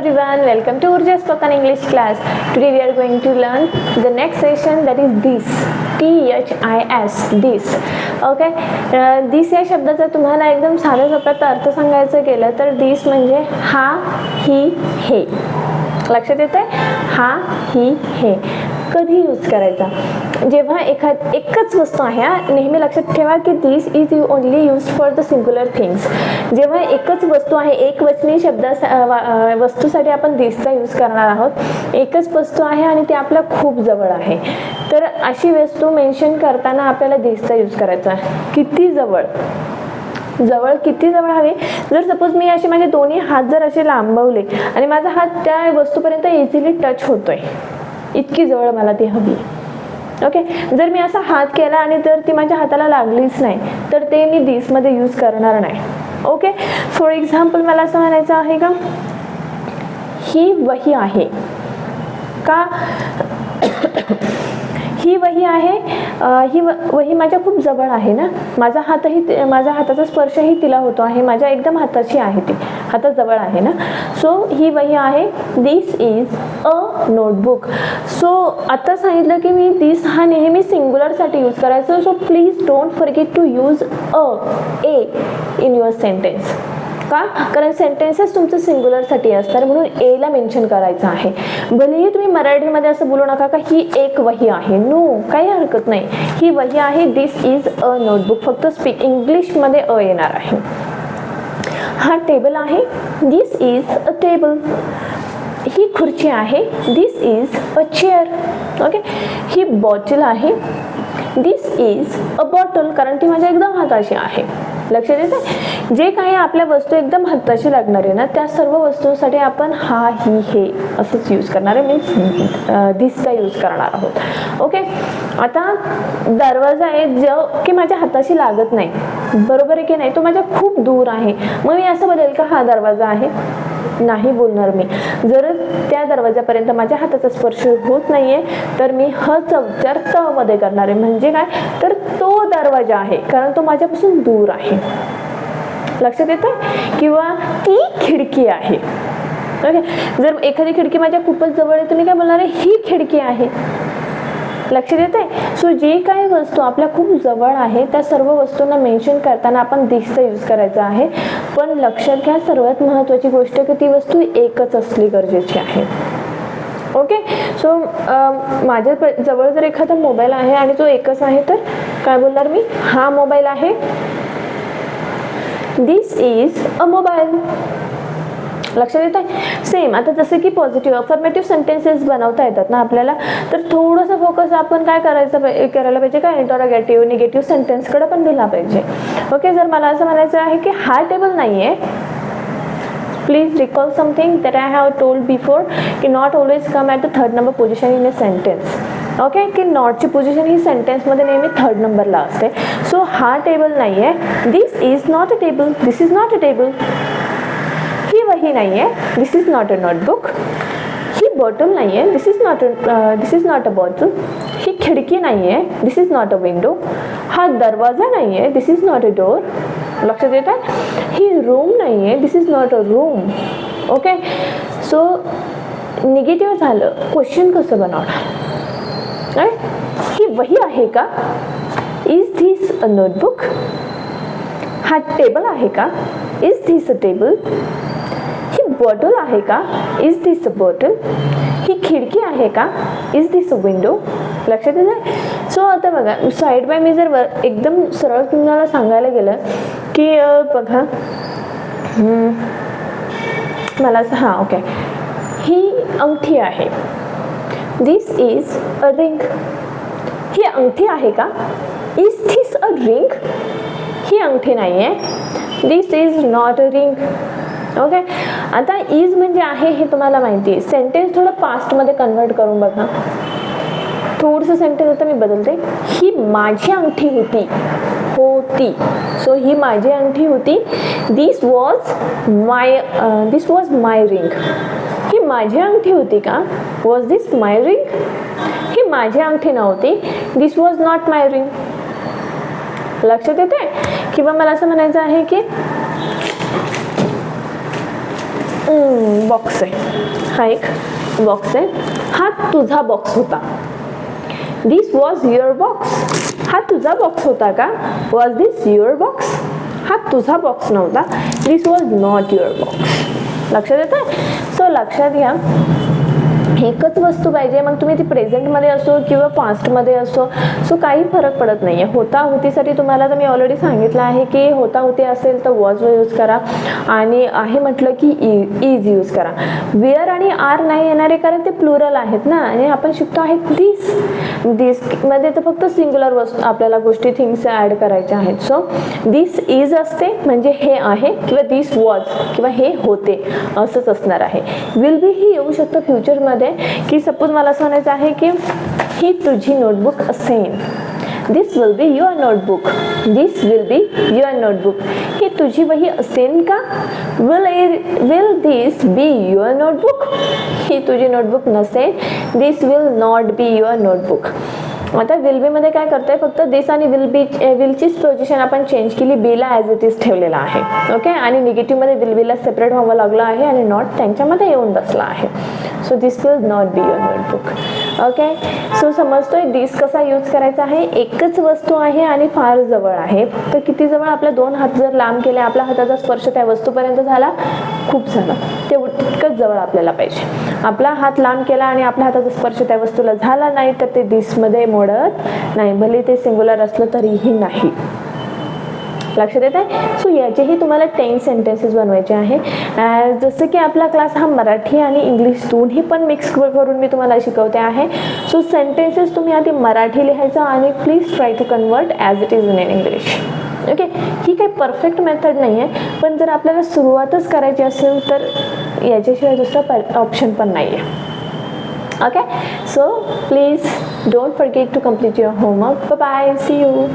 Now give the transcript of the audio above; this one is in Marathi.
everyone, welcome to Urja Spoken English class. Today we are going to learn the next session, that is this. THIS, this. Okay, this या शब्दाचा तुम्हाला एकदम साध्या सोप्यात अर्थ सांगायचं गेलं तर this म्हणजे हा, ही, हे. लक्षात येते? हा, ही, हे. कधी यूज करायचा? जेव्हा एकच वस्तू आहे, नेहमी लक्षात ठेवा की this is only use for the singular things. जेव्हा एकच वस्तू आहे, एक वचनी वस्तूसाठी आपण दिसचा यूज करणार आहोत. एकच वस्तू आहे आणि ती आपल्या खूप जवळ आहे, तर अशी वस्तू मेन्शन करताना आपल्याला दिसचा यूज करायचा आहे. किती जवळ? किती जवळ हवे? जर सपोज मी असे माझे दोन्ही हात जर असे लांबवले आणि माझा हात त्या वस्तूपर्यंत इझिली टच होतोय, इतकी जवळ मला ती हवी. ओके, जर मी असा हात केला आणि जर ती माझ्या हाताला लागलीच नाही तर ते मी दिस मध्ये यूज करणार नाही. ओके, फॉर एक्झाम्पल मला असं म्हणायचं आहे का, ही वही आहे का? ही वही आहे, ही वही माझ्या खूप जवळ आहे ना. माझा हाताचा स्पर्शही तिला होतो आहे, माझ्या एकदम हाताची आहे, ती हाताजवळ आहे ना. सो ही वही आहे. This is a notebook. So आता सांगितलं की मी दिस हा नेहमी सिंग्युलरसाठी यूज करायचा. So please don't forget to use a in your sentence. का? कारण सेंटेन्सेस तुमचं सिंग्युलरसाठी असतात, म्हणून एला मेन्शन करायचं आहे. भलेही तुम्ही मराठीमध्ये असं बोलू नका का ही एक वही आहे. नो, काही हरकत नाही. ही वही आहे. This is a notebook. फक्त स्पीक इंग्लिशमध्ये अ येणार आहे. हा टेबल आहे. This is a table. ही खुर्ची आहे. This is a chair. Okay, ही बॉटल आहे. दिस इज अ बॉटल, कारण ती माझ्या एकदम हाताची आहे. लक्षात येते? जे काही आपल्या वस्तू एकदम हाताची लागणार आहे ना, त्या सर्व वस्तूंसाठी आपण हा, ही, हे असंच यूज करणार आहे. मीन्स दिसचा यूज करणार आहोत. ओके, आता दरवाजा आहे जो की माझ्या हाताशी लागत नाही, बरोबर आहे की नाही? तो माझ्या खूप दूर आहे. मग मी असं बोलेल का हा दरवाजा आहे? नाही बोलणार मी. जर त्या दरवाजापर्यंत माझ्या हाताचा स्पर्श होत नाहीये तर मी हचा उच्चार त मध्ये करणार आहे. म्हणजे काय? तर तो दरवाजा आहे, कारण तो माझ्यापासून दूर आहे. लक्षात येतं? किंवा ती खिडकी आहे. ओके, जर एखादी खिडकी माझ्या खूपच जवळ आहे तर मी काय बोलणार आहे? ही खिडकी आहे. लक्षात येते? सो जे काही वस्तू आपल्या खूप जवळ आहे त्या सर्व वस्तूंना मेन्शन करताना आपण दिसचा यूज करायचा आहे. पण लक्षात घ्या, सर्वात महत्त्वाची गोष्ट की ती वस्तू एकच असली गरजेची आहे. ओके, सो माझ्या जवळ जर एखादा मोबाईल आहे आणि तो एकच आहे तर काय बोलणार मी? हा मोबाईल आहे. This is a mobile. लक्षात येत आहे? सेम आता जसं की पॉझिटिव्ह अफर्मेटिव्ह सेंटेन्सेस बनवता येतात ना आपल्याला, तर थोडंसं फोकस आपण काय करायला पाहिजे का इंटरोगेटिव्ह निगेटिव्ह सेंटेन्सकडे पण दिला पाहिजे. ओके, जर मला असं म्हणायचं आहे की हा टेबल नाही आहे, please recall something that I have told before की not always come at the third number position in a sentence. Okay, की नॉटची पोझिशन ही सेंटेन्समध्ये नेहमी थर्ड नंबरला असते. सो हा टेबल नाही आहे. This is not a table. This is not a table. ही वही नाही आहे. This is not a notebook. ही बॉटल नाही आहे. This is not a bottle. ही खिडकी नाही आहे. This is not a window. हा दरवाजा नाही आहे. This is not a door. लक्षात येत आहे? ही रूम नाही आहे. This is not a room. Okay, so negative झालं. क्वेश्चन कसं बनवणार? ही वही आहे का? Is this a notebook? हा टेबल आहे का? Is this a table? He bottle आहे का? Is this a bottle? ही खिडकी आहे का? Is this a window? लक्षात येतं? सो आता बघा, साईड बाय मी जर एकदम सरळ तुम्हाला सांगायला गेलं की बघा मला असं हां ओके, ही अंगठी आहे. This is a ring. ही अंगठी आहे का? Is this a ring? ही अंगठी नाही आहे. This is not a ring. Okay, आता इज म्हणजे आहे हे तुम्हाला माहिती आहे. सेंटेन्स थोडं पास्टमध्ये कन्वर्ट करून बघा. थोडंसं सेंटेन्स आता मी बदलते. ही माझी अंगठी होती. सो ही माझी अंगठी होती. दिस वॉज माय रिंग. ही माझी अंगठी होती का? Was this my ring? ही माझी अंगठी नव्हती. दिस वॉज नॉट माय रिंग. लक्षात येते? किंवा मला असं म्हणायचं आहे की बॉक्स आहे, हा एक बॉक्स आहे, हा तुझा बॉक्स होता. दिस वॉज युअर बॉक्स, हा तुझा बॉक्स होता का? वॉज दिस युअर बॉक्स, हा तुझा बॉक्स नव्हता. दिस वॉज नॉट युअर बॉक्स. लक्षात येत आहे? सो लक्षात घ्या, एकच वस्तू पाहिजे, मग तुम्ही ती प्रेझेंटमध्ये असो किंवा पास्टमध्ये असो, सो काही फरक पडत नाही आहे. होता होतीसाठी तुम्हाला तर मी ऑलरेडी सांगितलं आहे की होता होती असेल तर वॉज यूज करा, आणि आहे म्हटलं की इज यूज करा. वेअर आणि आर नाही येणारे, कारण ते प्लुरल आहेत ना, आणि आपण शिकतो आहे दिस. दिसमध्ये तर फक्त सिंग्युलर वस्तू आपल्याला गोष्टी थिंग्स ॲड करायच्या आहेत. सो दिस इज असते म्हणजे हे आहे, किंवा दिस वॉज किंवा हे होते असंच असणार आहे. विल बी ही येऊ शकतं फ्युचरमध्ये, की सपोज मला असं म्हणायचं आहे की ही तुझी नोटबुक असेल. This will be your notebook, this will be your notebook. ही तुझी वही असेल का? Will this be your notebook. ही तुझी नोटबुक नसेल, this will not be your notebook. आता विल बी मध्ये काय करतोय, फक्त दिस आणि विलचीच पोझिशन आपण चेंज केली, बीला ॲज इट इज ठेवलेला आहे. ओके, आणि निगेटिव्हमध्ये विल बीला सेपरेट व्हावं लागलं आहे आणि नॉट त्यांच्यामध्ये येऊन बसला आहे. So this will not be your notebook. Okay, so समजतोय दिस कसा यूज करायचा आहे. एकच वस्तू आहे आणि फार जवळ आहे. तर किती जवळ? आपल्या 2 हात जर लांब केले, आपला हाताचा स्पर्श त्या वस्तूपर्यंत झाला, खूप झालं, ते तितकंच जवळ आपल्याला पाहिजे. आपला हात लांब केला आणि आपल्या हाताचा स्पर्श त्या वस्तूला झाला नाही तर ते दिसमध्ये मोडत नाही, भले ते सिंग्युलर असलं तरीही नाही. लक्षात येत आहे? सो याचेही तुम्हाला 10 सेंटेन्सेस बनवायचे आहे. जसं की आपला क्लास हा मराठी आणि इंग्लिश दोन्ही पण मिक्स करून मी तुम्हाला शिकवते आहे. सो सेंटेन्सेस तुम्ही आधी मराठी लिहायचं आणि please try to convert as it is in English. Okay, ही काही परफेक्ट मेथड नाही आहे, पण जर आपल्याला सुरुवातच करायची असेल तर याच्याशिवाय दुसरा ऑप्शन पण नाही आहे. Okay, so please don't forget to complete your homework. Bye bye, see you.